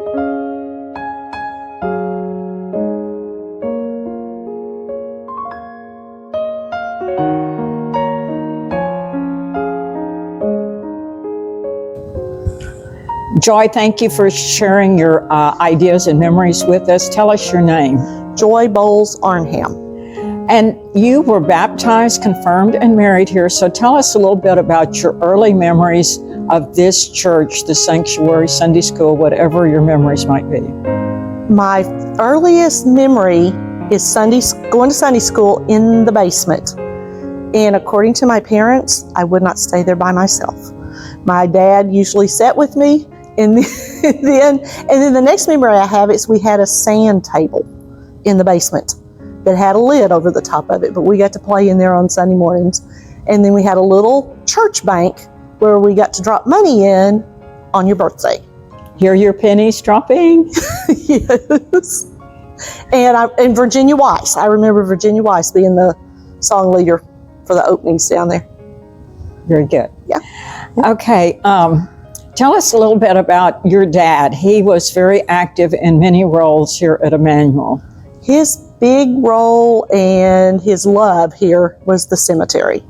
Joy, thank you for sharing your ideas and memories with us. Tell us your name. Joy Bowles Arnhamn. And you were baptized, confirmed, and married here. So tell us a little bit about your early memories of this church, the sanctuary, Sunday school, whatever your memories might be. My earliest memory is going to Sunday school in the basement. And according to my parents, I would not stay there by myself. My dad usually sat with me. And then the next memory I have is we had a sand table in the basement that had a lid over the top of it, but we got to play in there on Sunday mornings. And then we had a little church bank where we got to drop money in on your birthday. Hear your pennies dropping? Yes. And Virginia Weiss. I remember Virginia Weiss being the song leader for the openings down there. Very good. Yeah. Okay. Tell us a little bit about your dad. He was very active in many roles here at Immanuel. His big role and his love here was the cemetery.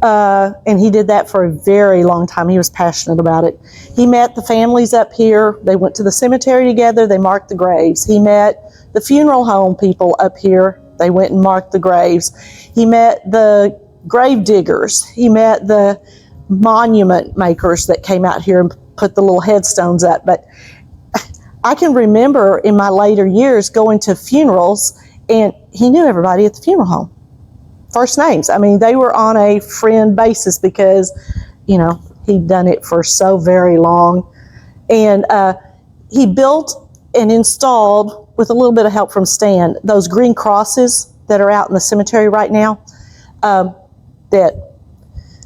And he did that for a very long time. He was passionate about it. He met the families up here. They went to the cemetery together. They marked the graves. He met the funeral home people up here. They went and marked the graves. He met the grave diggers. He met the monument makers that came out here and put the little headstones up. But I can remember in my later years going to funerals, and he knew everybody at the funeral home. First names. I mean, they were on a friend basis because, he'd done it for so very long. And he built and installed, with a little bit of help from Stan, those green crosses that are out in the cemetery right now, that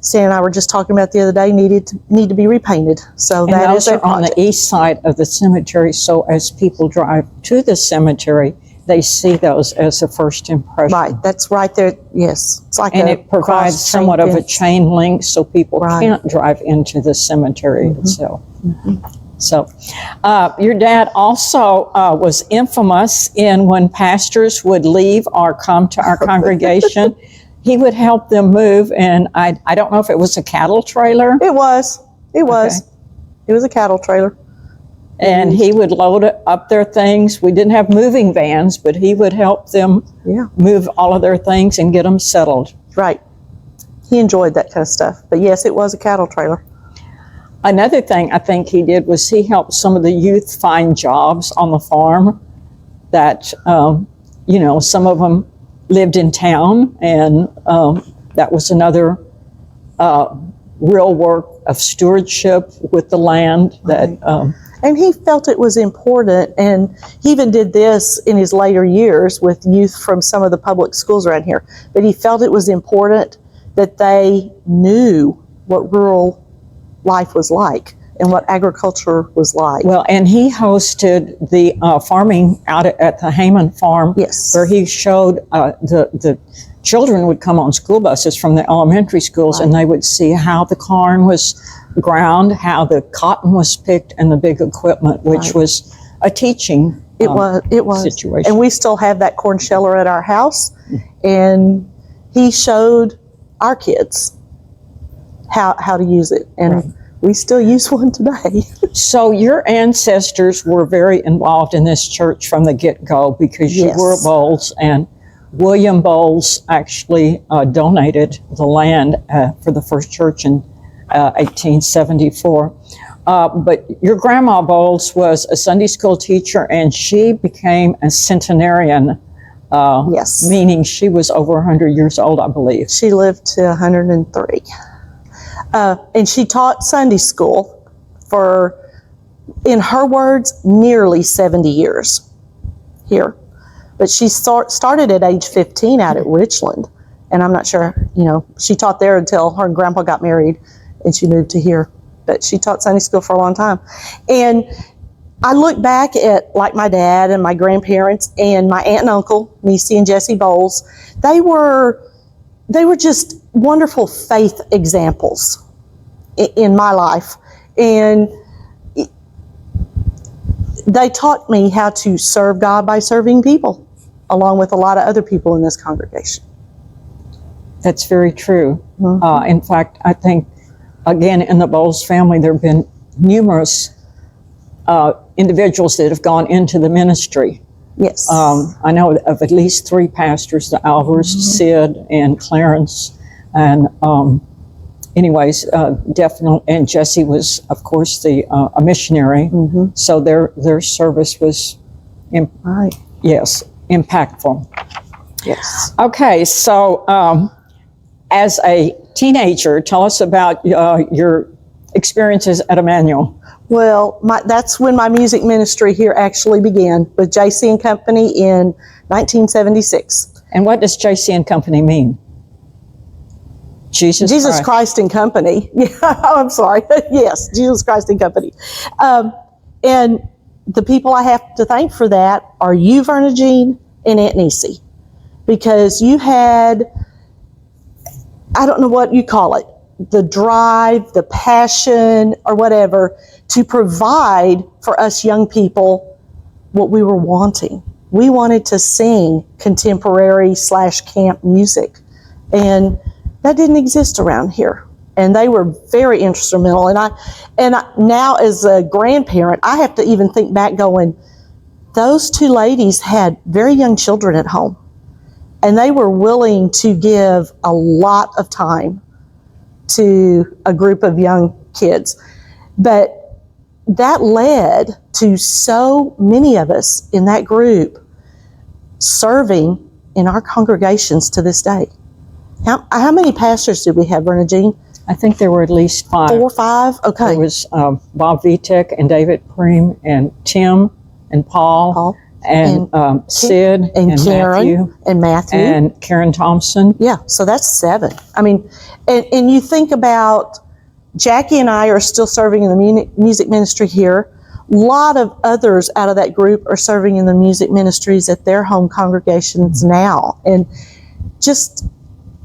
Stan and I were just talking about the other day, need to be repainted. So and that is those are on the east side of the cemetery. So as people drive to the cemetery, they see those as a first impression. Right, that's right there. Yes, it's like it provides somewhat of a chain link, so people can't drive into the cemetery itself. So, your dad also was infamous in when pastors would leave or come to our congregation. He would help them move, and I don't know if it was a cattle trailer. It was. It was. Okay. It was a cattle trailer. And he would load up their things. We didn't have moving vans, but he would help them move all of their things and get them settled. Right. He enjoyed that kind of stuff. But yes, it was a cattle trailer. Another thing I think he did was he helped some of the youth find jobs on the farm that, some of them lived in town, and that was another real work of stewardship with the land that... And he felt it was important, and he even did this in his later years with youth from some of the public schools around here, but he felt it was important that they knew what rural life was like and what agriculture was like. Well, and he hosted the farming out at the Arnhamn farm, where he showed the children would come on school buses from the elementary schools, and they would see how the corn was ground, how the cotton was picked, and the big equipment, which was a teaching situation. And we still have that corn sheller at our house, and he showed our kids how to use it, and we still use one today. So your ancestors were very involved in this church from the get-go, because you were Bowles, and William Bowles actually donated the land for the first church in 1874. But your grandma Bowles was a Sunday school teacher, and she became a centenarian, meaning she was over 100 years old, I believe. She lived to 103. And she taught Sunday school for, in her words, nearly 70 years here. But she started at age 15 out at Richland. And I'm not sure, she taught there until her and Grandpa got married and she moved to here. But she taught Sunday school for a long time. And I look back at, like, my dad and my grandparents and my aunt and uncle, Niecy and Jesse Bowles. They were just wonderful faith examples in my life. And they taught me how to serve God by serving people, along with a lot of other people in this congregation. That's very true. In fact, I think, again, in the Bowles family, there have been numerous individuals that have gone into the ministry. Yes. I know of at least 3 pastors, the Albers, Sid, and Clarence. And anyways, definitely, and Jesse was, of course, a missionary. So their service was, Right. yes, impactful. Yes. Okay, so as a teenager, tell us about your experiences at Immanuel. Well, that's when my music ministry here actually began with J.C. and Company in 1976. And what does J.C. and Company mean? Jesus Christ and Company. Yeah, I'm sorry. Yes, Jesus Christ and Company. And the people I have to thank for that are you, Verna Jean, and Aunt Nisi. Because you had, I don't know what you call it, the drive, the passion, or whatever, to provide for us young people what we were wanting. We wanted to sing contemporary / camp music. And that didn't exist around here. And they were very instrumental. And I now as a grandparent, I have to even think back going, those 2 ladies had very young children at home. And they were willing to give a lot of time to a group of young kids. But that led to so many of us in that group serving in our congregations to this day. How many pastors did we have, Verna Jean? I think there were at least 5. 4 or 5? Okay. There was Bob Vitek and David Preem and Tim and Paul and Sid and Karen Matthew and Karen Thompson. Yeah, so that's 7. I mean, and you think about Jackie and I are still serving in the music ministry here. A lot of others out of that group are serving in the music ministries at their home congregations now. And just,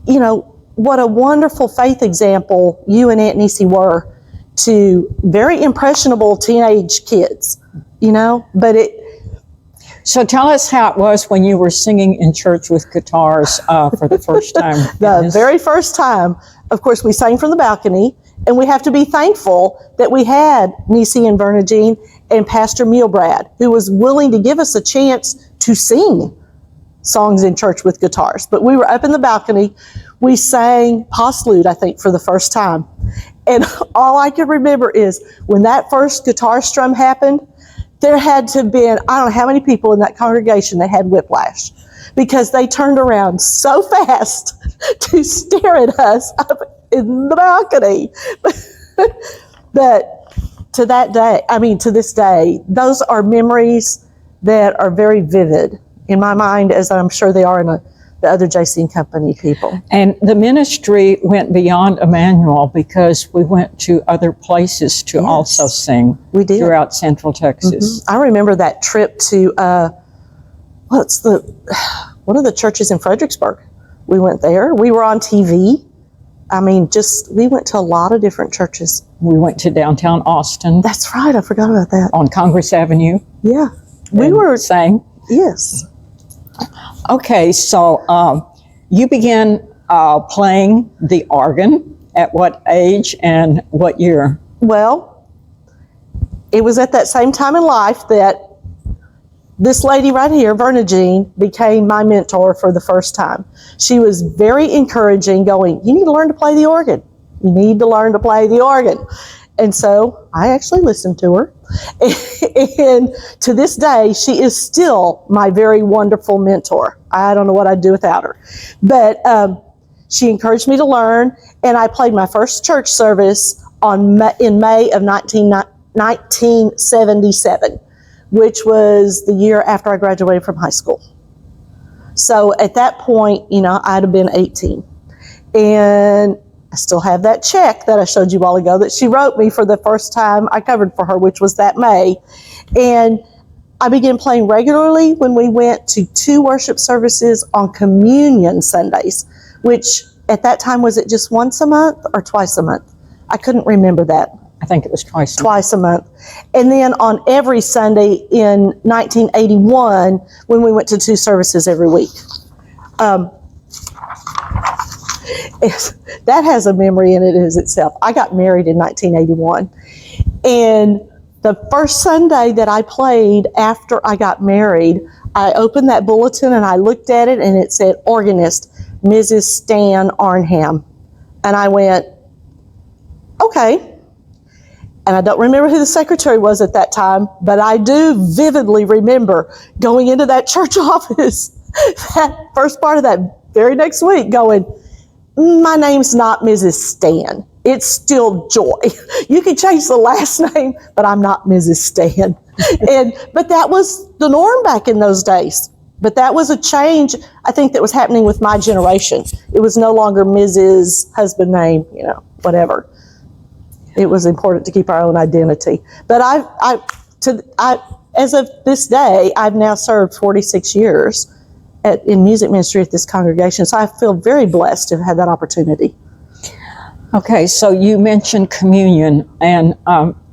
you know, what a wonderful faith example you and Aunt Nisi were to very impressionable teenage kids, you know, So tell us how it was when you were singing in church with guitars for the first time. The very first time, of course, we sang from the balcony, and we have to be thankful that we had Nisi and Verna Jean and Pastor Mealbrad, who was willing to give us a chance to sing songs in church with guitars. But we were up in the balcony. We sang Postlude, I think, for the first time. And all I can remember is when that first guitar strum happened, there had to have been, I don't know how many people in that congregation that had whiplash, because they turned around so fast to stare at us up in the balcony. But to this day, those are memories that are very vivid in my mind, as I'm sure they are in the other J.C. and Company people. And the ministry went beyond Immanuel because we went to other places to also sing. We did. Throughout Central Texas. I remember that trip to, one of the churches in Fredericksburg. We went there. We were on TV. I mean, we went to a lot of different churches. We went to downtown Austin. That's right. I forgot about that. On Congress Avenue. Yeah. We were sang. Yes. Okay, so you began playing the organ at what age and what year? Well, it was at that same time in life that this lady right here, Verna Jean, became my mentor for the first time. She was very encouraging, going, you need to learn to play the organ. You need to learn to play the organ. And so I actually listened to her. And to this day, she is still my very wonderful mentor. I don't know what I'd do without her. But she encouraged me to learn, and I played my first church service in May of 1977, which was the year after I graduated from high school. So at that point, I'd have been 18. And I still have that check that I showed you a while ago that she wrote me for the first time I covered for her, which was that May. And I began playing regularly when we went to 2 worship services on Communion Sundays, which at that time, was it just once a month or twice a month? I couldn't remember that. I think it was twice. Twice a month. And then on every Sunday in 1981, when we went to 2 services every week. That has a memory in it as itself. I got married in 1981. And the first Sunday that I played after I got married, I opened that bulletin and I looked at it and it said, organist, Mrs. Stan Arnhamn. And I went, okay. And I don't remember who the secretary was at that time, but I do vividly remember going into that church office that first part of that very next week going, my name's not Mrs. Stan. It's still Joy. You can change the last name, but I'm not Mrs. Stan. But that was the norm back in those days. But that was a change, I think, that was happening with my generation. It was no longer Mrs. husband name, whatever. It was important to keep our own identity. But as of this day, I've now served 46 years in music ministry at this congregation. So I feel very blessed to have had that opportunity. Okay, so you mentioned communion, and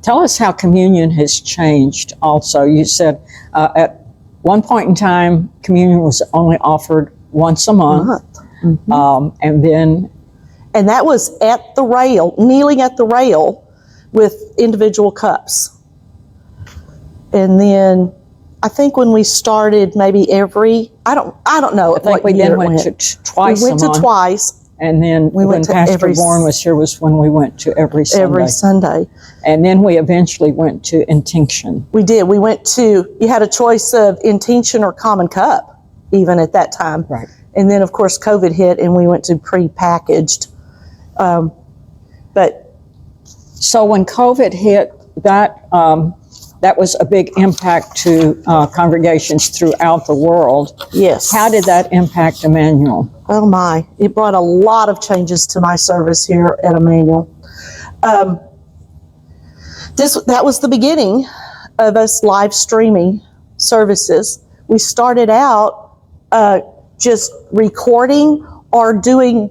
tell us how communion has changed also. You said at one point in time, communion was only offered once a month. Mm-hmm. And that was at the rail, kneeling at the rail with individual cups. And then I think when we started, maybe I don't know. I think we then went to twice a month. We went to twice. And then when Pastor Bourne was here was when we went to every Sunday. Every Sunday. And then we eventually went to intinction. We did. We went to, you had a choice of intinction or common cup, even at that time. Right. And then, of course, COVID hit and we went to pre-packaged. So when COVID hit, that was a big impact to congregations throughout the world. Yes. How did that impact Immanuel? Oh my, it brought a lot of changes to my service here at Immanuel. That was the beginning of us live streaming services. We started out just recording or we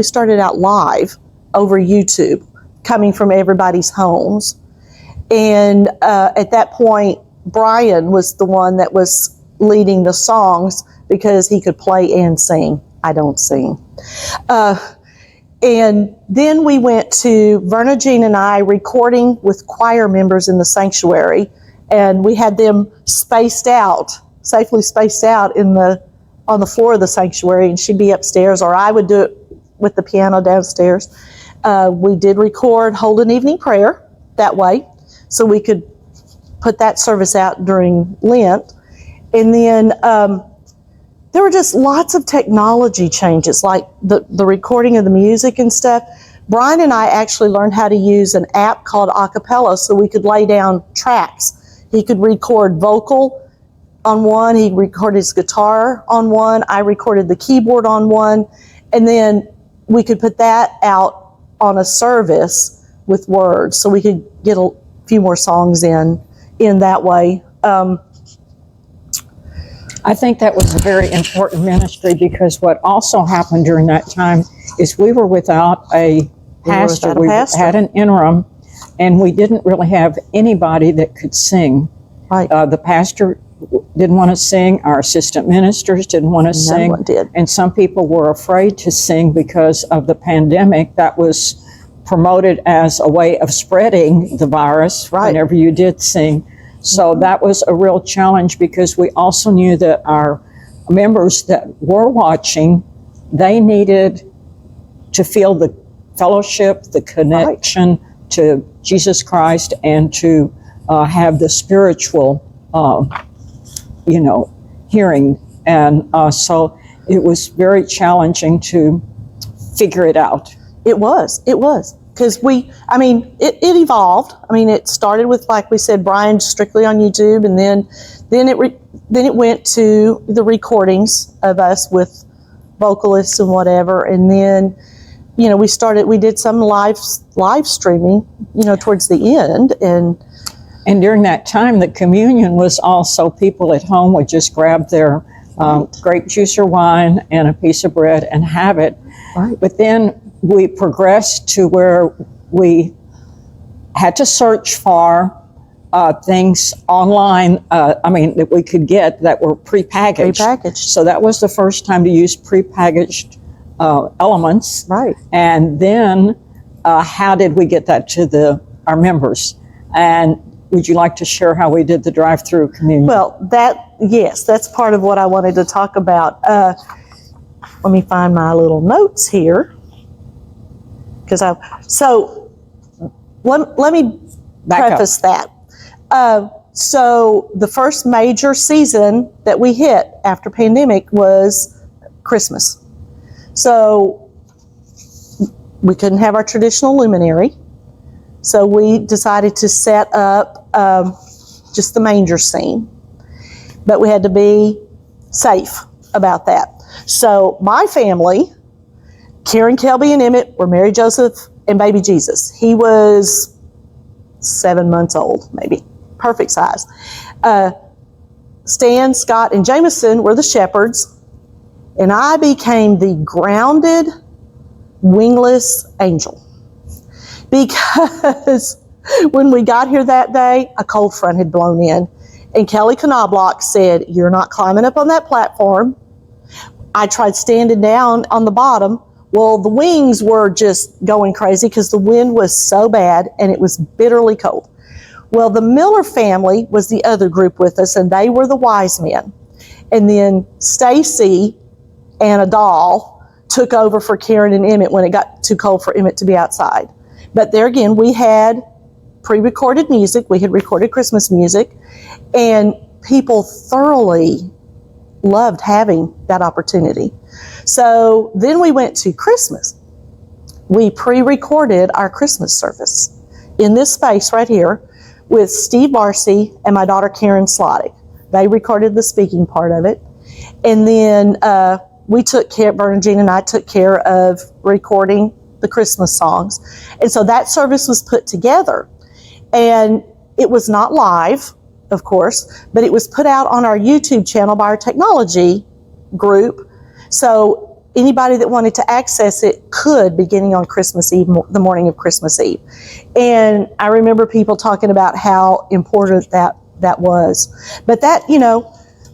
started out live over YouTube, coming from everybody's homes. And at that point, Brian was the one that was leading the songs because he could play and sing. I don't sing. And then we went to Verna Jean and I recording with choir members in the sanctuary. And we had them safely spaced out on the floor of the sanctuary. And she'd be upstairs, or I would do it with the piano downstairs. We did record Hold an Evening Prayer that way, so we could put that service out during Lent. And then there were just lots of technology changes, like the recording of the music and stuff. Brian and I actually learned how to use an app called Acapella so we could lay down tracks. He could record vocal on one, he recorded his guitar on one, I recorded the keyboard on one, and then we could put that out on a service with words so we could get a few more songs in that way. I think that was a very important ministry, because what also happened during that time is we were without a pastor. We had an interim, and we didn't really have anybody that could sing. Right. The pastor didn't want to sing. Our assistant ministers didn't want to sing. No one did. And some people were afraid to sing because of the pandemic that was promoted as a way of spreading the virus whenever you did sing. So that was a real challenge, because we also knew that our members that were watching, they needed to feel the fellowship, the connection to Jesus Christ, and to have the spiritual, hearing. And so it was very challenging to figure it out. It was. Because it evolved. It started with, like we said, Brian strictly on YouTube, and then it went to the recordings of us with vocalists and whatever, and then we did some live streaming towards the end, and during that time the communion was also, people at home would just grab their grape juice or wine and a piece of bread and have it. But then we progressed to where we had to search for things online, that we could get that were prepackaged. Prepackaged. So that was the first time to use prepackaged elements. Right. And then how did we get that to our members? And would you like to share how we did the drive-through communion? Well, that's part of what I wanted to talk about. Let me find my little notes here. Let me preface that. So the first major season that we hit after pandemic was Christmas. So we couldn't have our traditional luminary. So we decided to set up just the manger scene. But we had to be safe about that. So my family, Karen, Kelby, and Emmett were Mary, Joseph, and baby Jesus. He was 7 months old, maybe. Perfect size. Stan, Scott, and Jameson were the shepherds. And I became the grounded, wingless angel. Because when we got here that day, a cold front had blown in. And Kelly Knobloch said, "You're not climbing up on that platform." I tried standing down on the bottom. Well, the wings were just going crazy because the wind was so bad and it was bitterly cold. Well, the Miller family was the other group with us, and they were the wise men. And then Stacy and a doll took over for Karen and Emmett when it got too cold for Emmett to be outside. But there again, we had pre-recorded music. We had recorded Christmas music, and people thoroughly loved having that opportunity. So then we went to Christmas. We pre-recorded our Christmas service in this space right here with Steve Barcy and my daughter Karen Slottick. They recorded the speaking part of it. And then we took care, Bernadine and I took care of recording the Christmas songs. And so that service was put together. And it was not live, of course, but it was put out on our YouTube channel by our technology group. So anybody that wanted to access it could, beginning on Christmas Eve, the morning of Christmas Eve. And I remember people talking about how important that was. But that,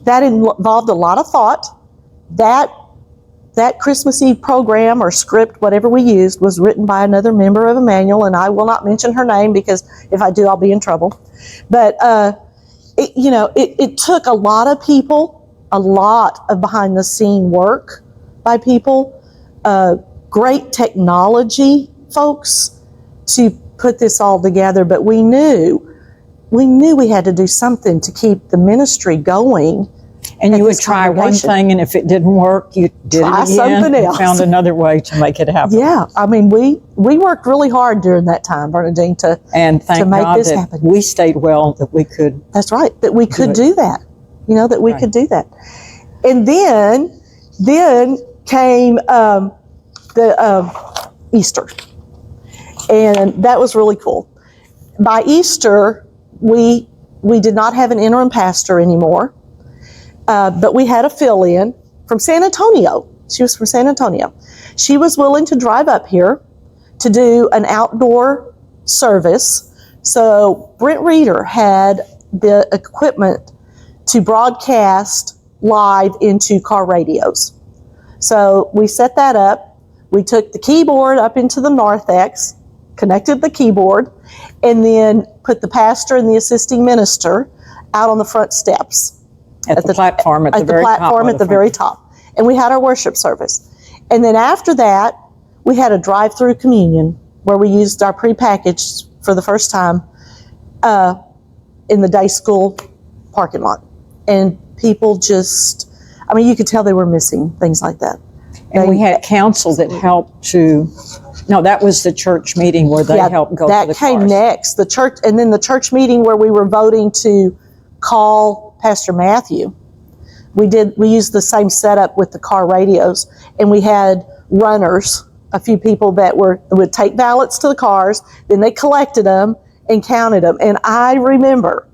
that involved a lot of thought. That Christmas Eve program or script, whatever we used, was written by another member of Immanuel, and I will not mention her name because if I do, I'll be in trouble. But it took a lot of people, a lot of behind-the-scene work by people, great technology folks to put this all together. But we knew we had to do something to keep the ministry going. And you would try one thing, and if it didn't work, you did it again something else. And found another way to make it happen. Yeah, I mean, we worked really hard during that time, Bernadine, to make God this that happen. We stayed well, that we could. That's right, that we could do that. That we could do that. And then came the Easter, and that was really cool. By Easter, we did not have an interim pastor anymore. But we had a fill-in from San Antonio. She was from San Antonio. She was willing to drive up here to do an outdoor service. So Brent Reeder had the equipment to broadcast live into car radios. So we set that up. We took the keyboard up into the narthex, connected the keyboard, and then put the pastor and the assisting minister out on the front steps. At the platform at the very top. And we had our worship service. And then after that, we had a drive-through communion where we used our prepackaged for the first time in the day school parking lot. And people just, you could tell they were missing things like that. And we had counsel that helped to, no, that was the church meeting where they helped go to the cars. That came next. The church, and then the church meeting where we were voting to call Pastor Matthew. We used the same setup with the car radios, and we had runners, a few people that would take ballots to the cars, then they collected them and counted them. And I remember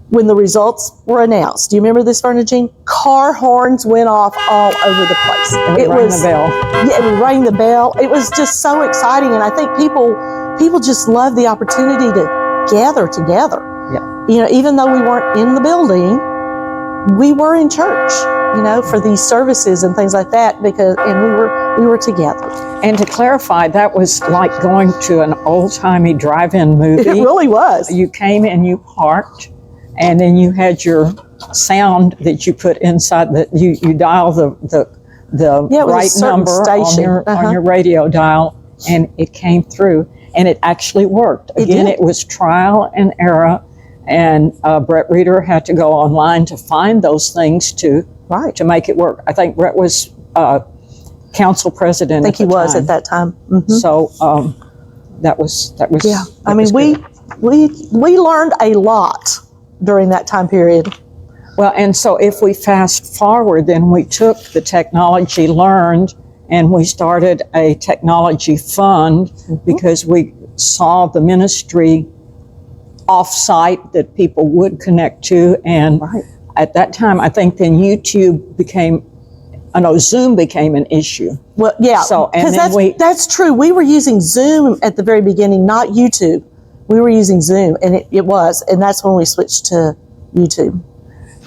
when the results were announced. Do you remember this, Bernadine? Car horns went off all over the place. And it rang the bell. Yeah, it rang the bell. It was just so exciting, and I think people people just loved the opportunity to gather together. Yeah. You know, even though we weren't in the building, we were in church, you know, for these services and things like that, and we were together. And to clarify, that was like going to an old-timey drive-in movie. It really was. You came and you parked, and then you had your sound that you put inside, that you dial the right number on your radio dial, and it came through, and it actually worked. Again, it was trial and error, and Brett Reeder had to go online to find those things to make it work. I think Brett was council president. I think he was at that time. Mm-hmm. So that was yeah. I mean, we learned a lot during that time period. Well, and so if we fast forward, then we took the technology learned and we started a technology fund because we saw the ministry off-site that people would connect to. And at that time, I think then Zoom became an issue. Well, yeah, so, and then that's true. We were using Zoom at the very beginning, not YouTube. We were using Zoom, and and that's when we switched to YouTube.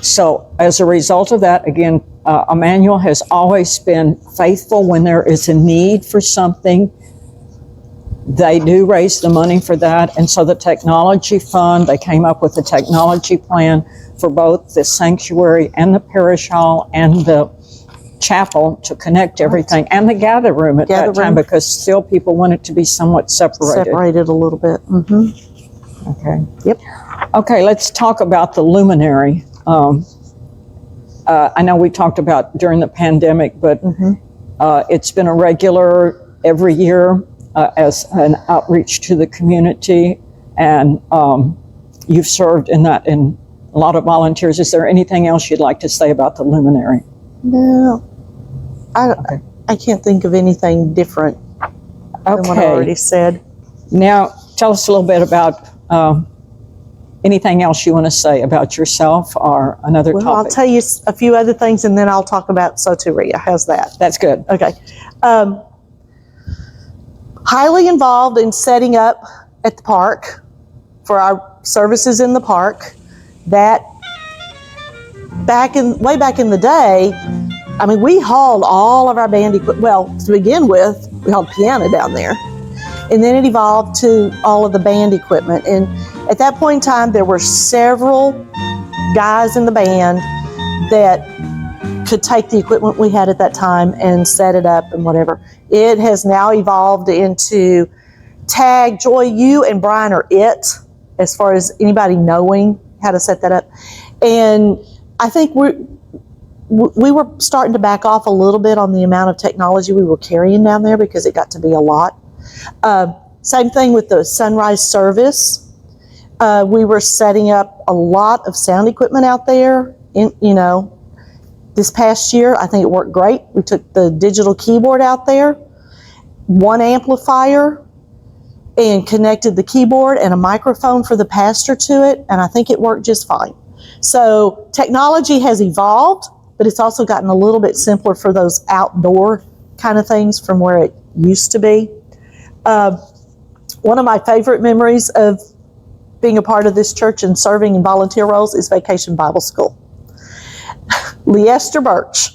So as a result of that, again, Immanuel has always been faithful when there is a need for something. They do raise the money for that. And so the technology fund, they came up with a technology plan for both the sanctuary and the parish hall and the chapel to connect everything, and the gather room at that time, because still people wanted to be somewhat separated. Separated a little bit. Mm-hmm. Okay. Yep. Okay, let's talk about the luminary. I know we talked about during the pandemic, but it's been a regular every year as an outreach to the community, and you've served in that in a lot of volunteers. Is there anything else you'd like to say about the luminary? No, I can't think of anything different than what I already said. Now, tell us a little bit about anything else you want to say about yourself or another topic. I'll tell you a few other things, and then I'll talk about soteria. How's that? That's good. Okay. Highly involved in setting up at the park for our services in the park. That way back in the day, I mean, we hauled all of our band equipment. Well, to begin with, we hauled piano down there, and then it evolved to all of the band equipment. And at that point in time, there were several guys in the band that could take the equipment we had at that time and set it up and whatever. It has now evolved into tag. Joy, you and Brian are it as far as anybody knowing how to set that up. And I think we were starting to back off a little bit on the amount of technology we were carrying down there because it got to be a lot. Same thing with the sunrise service. We were setting up a lot of sound equipment out there. This past year, I think it worked great. We took the digital keyboard out there, one amplifier, and connected the keyboard and a microphone for the pastor to it, and I think it worked just fine. So technology has evolved, but it's also gotten a little bit simpler for those outdoor kind of things from where it used to be. One of my favorite memories of being a part of this church and serving in volunteer roles is Vacation Bible School. Leester Birch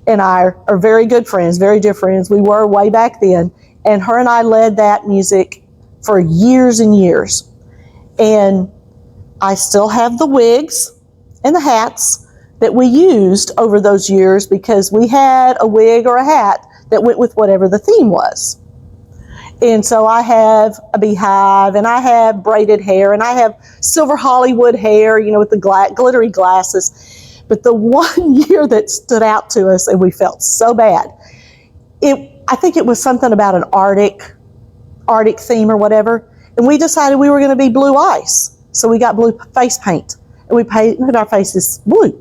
and I are very good friends, very dear friends. We were way back then, and her and I led that music for years and years. And I still have the wigs and the hats that we used over those years because we had a wig or a hat that went with whatever the theme was. And so I have a beehive, and I have braided hair, and I have silver Hollywood hair, with the glittery glasses. But the one year that stood out to us, and we felt so bad, I think it was something about an Arctic theme or whatever, and we decided we were going to be blue ice. So we got blue face paint, and we painted our faces blue.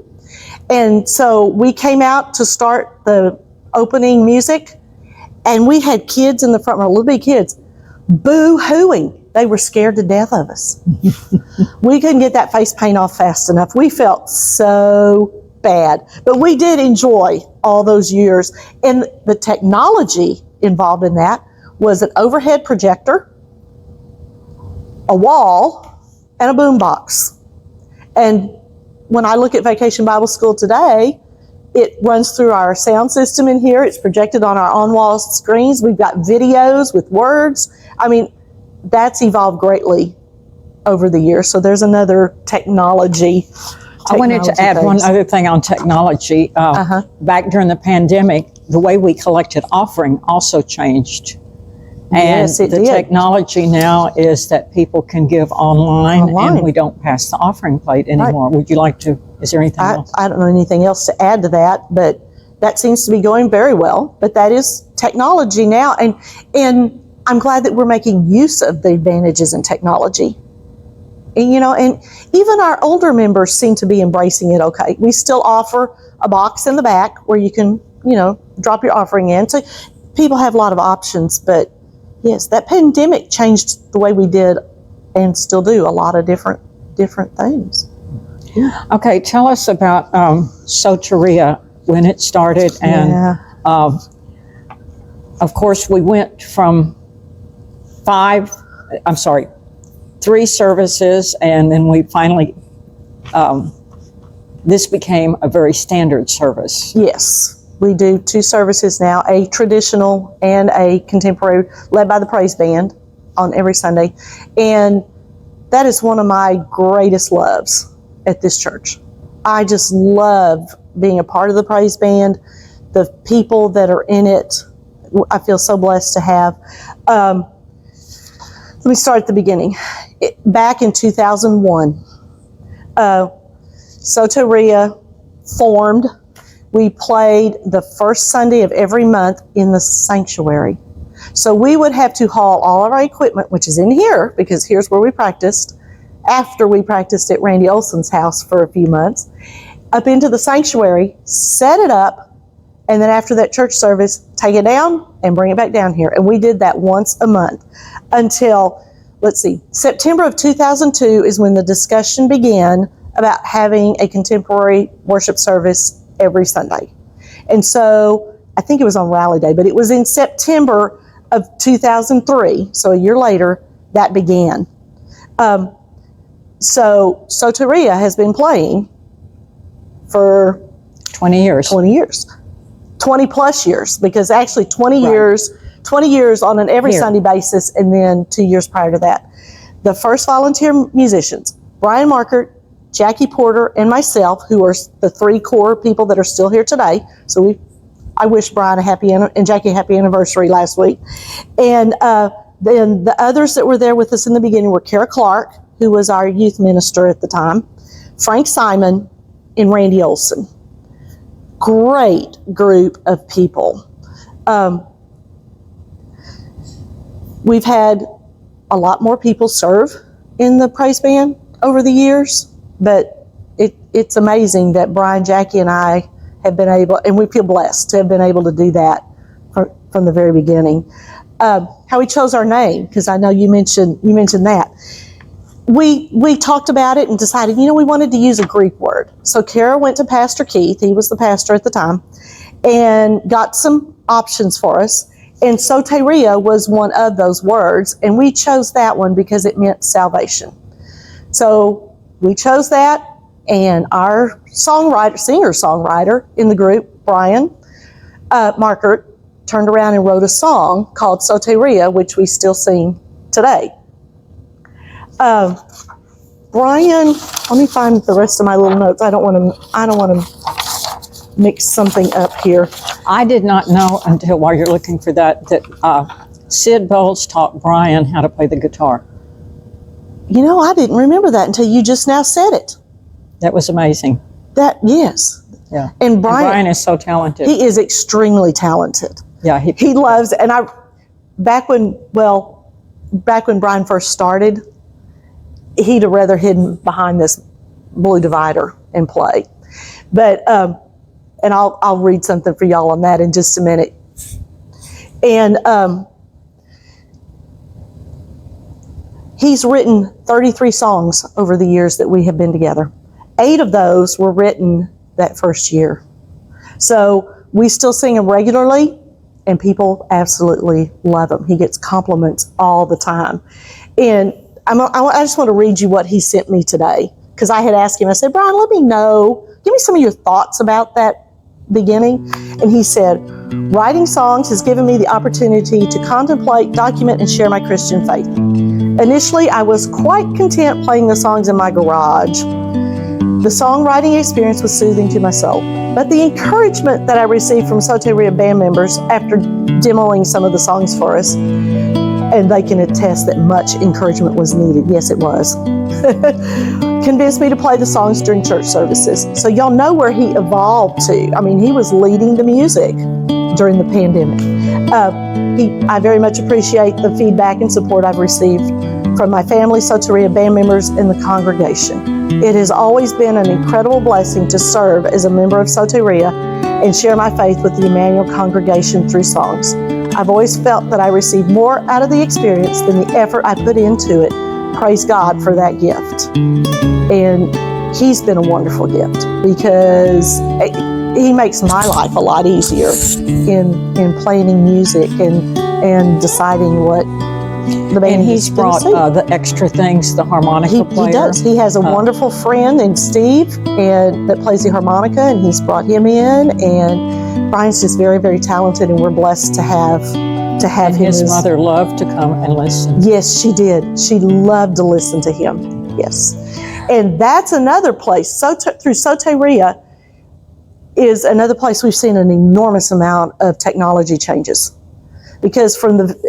And so we came out to start the opening music, and we had kids in the front row, little bitty kids, boo-hooing. They were scared to death of us. We couldn't get that face paint off fast enough. We felt so bad. But we did enjoy all those years. And the technology involved in that was an overhead projector a wall, and a boom box. And when I look at Vacation Bible School today, it runs through our sound system in here. It's projected on our on-wall screens. We've got videos with words. I mean, that's evolved greatly over the years. So there's another technology. I wanted to add one other thing on technology. Back during the pandemic, the way we collected offering also changed. And Yes, it the did. technology now is that people can give online, and we don't pass the offering plate anymore. Would you like to, is there anything else? I don't know anything else to add to that, but that seems to be going very well. But that is technology now. And I'm glad that we're making use of the advantages in technology. And, you know, and even our older members seem to be embracing it okay. We still offer a box in the back where you can, you know, drop your offering in. So people have a lot of options, but yes, that pandemic changed the way we did and still do a lot of different things. Okay, tell us about Soteria, when it started. And of course, we went from 3 services, and then we finally, this became a very standard service. Yes. We do 2 services now, a traditional and a contemporary, led by the praise band on every Sunday. And that is one of my greatest loves at this church. I just love being a part of the praise band, the people that are in it. I feel so blessed to have. Let me start at the beginning. Back in 2001, Soteria formed. We played the first Sunday of every month in the sanctuary. So we would have to haul all of our equipment, which is in here, because here's where we practiced, after we practiced at Randy Olson's house for a few months, up into the sanctuary, set it up, and then after that church service, take it down and bring it back down here. And we did that once a month until, September of 2002 is when the discussion began about having a contemporary worship service every Sunday. And so I think it was on Rally Day, but it was in September of 2003, so a year later, that began. So Soteria has been playing for 20 years. 20 plus years, because actually 20 years on an every Sunday basis, and then 2 years prior to that. The first volunteer musicians, Brian Markert, Jackie Porter, and myself, who are the 3 core people that are still here today. So I wish Brian and Jackie a happy anniversary last week. And then the others that were there with us in the beginning were Kara Clark, who was our youth minister at the time, Frank Simon, and Randy Olson. Great group of people. We've had a lot more people serve in the praise band over the years. But it's amazing that Brian, Jackie, and I have been able, and we feel blessed to have been able to do that from the very beginning. How we chose our name, because I know you mentioned that. We talked about it and decided, we wanted to use a Greek word. So Kara went to Pastor Keith, he was the pastor at the time, and got some options for us. And soteria was one of those words, and we chose that one because it meant salvation. So we chose that, and our singer-songwriter in the group, Brian Markert, turned around and wrote a song called Soteria, which we still sing today. Brian, let me find the rest of my little notes. I don't want to mix something up here. I did not know until, while you're looking for that Sid Bowles taught Brian how to play the guitar. I didn't remember that until you just now said it. That was amazing. Yes. Yeah. And Brian is so talented. He is extremely talented. Yeah. He loves, and back when Brian first started, he'd have rather hidden behind this blue divider and play. But, and I'll read something for y'all on that in just a minute. And, he's written 33 songs over the years that we have been together. 8 of those were written that first year. So we still sing him regularly, and people absolutely love him. He gets compliments all the time. And I just want to read you what he sent me today, because I had asked him, I said, Brian, let me know, give me some of your thoughts about that beginning. And he said, writing songs has given me the opportunity to contemplate, document, and share my Christian faith. Initially, I was quite content playing the songs in my garage. The songwriting experience was soothing to my soul, but the encouragement that I received from Soteria band members after demoing some of the songs for us, and they can attest that much encouragement was needed. Yes, it was. Convinced me to play the songs during church services. So y'all know where he evolved to. I mean, he was leading the music during the pandemic. I very much appreciate the feedback and support I've received from my family, Soteria band members, and the congregation. It has always been an incredible blessing to serve as a member of Soteria and share my faith with the Immanuel congregation through songs. I've always felt that I received more out of the experience than the effort I put into it. Praise God for that gift. And he's been a wonderful gift, because he makes my life a lot easier in planning music and deciding what the band and he's brought the extra things, the harmonica player. He does. He has a wonderful friend named Steve and that plays the harmonica, and he's brought him in. And Brian's just very, very talented, and we're blessed to have and him. His mother loved to come and listen. Yes, she did. She loved to listen to him. Yes. And that's another place. Through Soteria is another place we've seen an enormous amount of technology changes. Because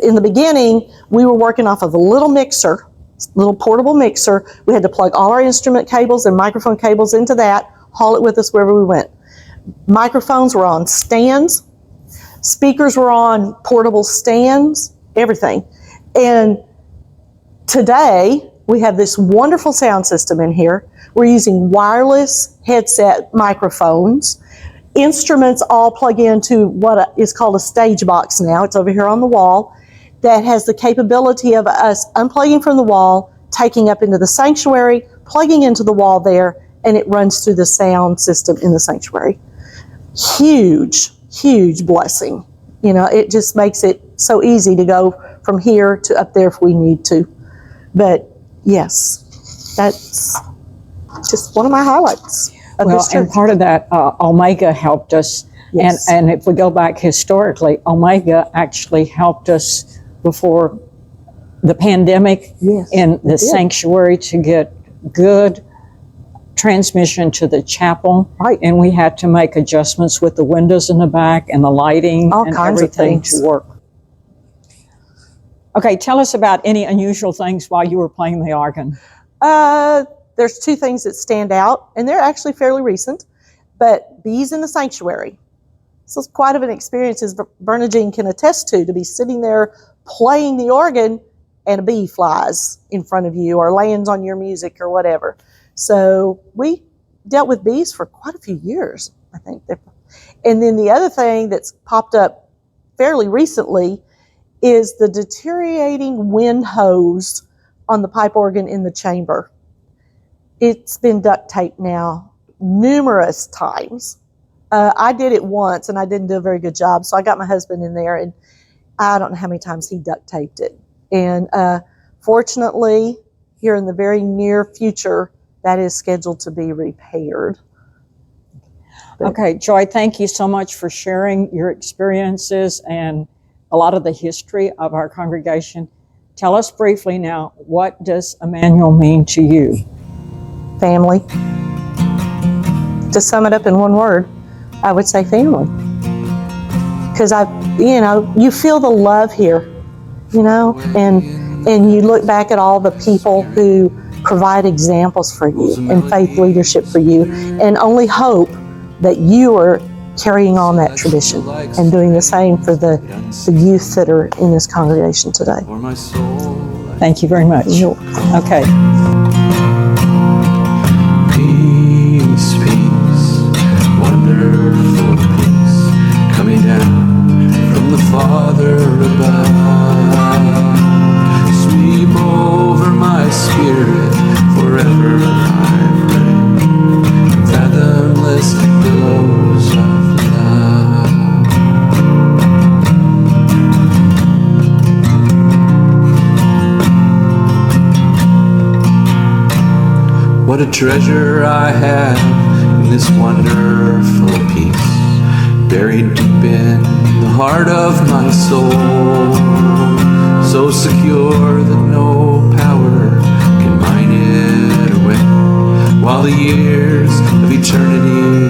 in the beginning, we were working off of a little mixer, little portable mixer. We had to plug all our instrument cables and microphone cables into that, haul it with us wherever we went. Microphones were on stands. Speakers were on portable stands, everything. And today, we have this wonderful sound system in here. We're using wireless headset microphones. Instruments all plug into what is called a stage box now. It's over here on the wall, that has the capability of us unplugging from the wall, taking up into the sanctuary, plugging into the wall there, and it runs through the sound system in the sanctuary. Huge, huge blessing. You know, it just makes it so easy to go from here to up there if we need to. But yes, that's just one of my highlights. Well, and part of that, Omega helped us. Yes. And if we go back historically, Omega actually helped us before the pandemic in the sanctuary to get good transmission to the chapel. Right. And we had to make adjustments with the windows in the back and the lighting and everything to work. Okay, tell us about any unusual things while you were playing the organ. There's two things that stand out, and they're actually fairly recent, but bees in the sanctuary. So it's quite of an experience, as Bernadine can attest to be sitting there playing the organ and a bee flies in front of you or lands on your music or whatever. So we dealt with bees for quite a few years, I think. And then the other thing that's popped up fairly recently is the deteriorating wind hose on the pipe organ in the chamber. It's been duct taped now numerous times. I did it once and I didn't do a very good job, so I got my husband in there, and I don't know how many times he duct taped it. And fortunately, here in the very near future, that is scheduled to be repaired. But, okay, Joy, thank you so much for sharing your experiences and a lot of the history of our congregation. Tell us briefly now, what does Immanuel mean to you? Family. To sum it up in one word, I would say family. Because you feel the love here, and you look back at all the people who provide examples for you and faith leadership for you, and only hope that you are carrying on that tradition and doing the same for the youth that are in this congregation today. Thank you very much. Okay. Peace, wonderful peace, coming down from the Father above. Sweep over my spirit, forever I pray. Fathomless billows of love. what a treasure I have in this wonderful peace, buried deep in the heart of my soul, so secure that no power can mine it away, while the years of eternity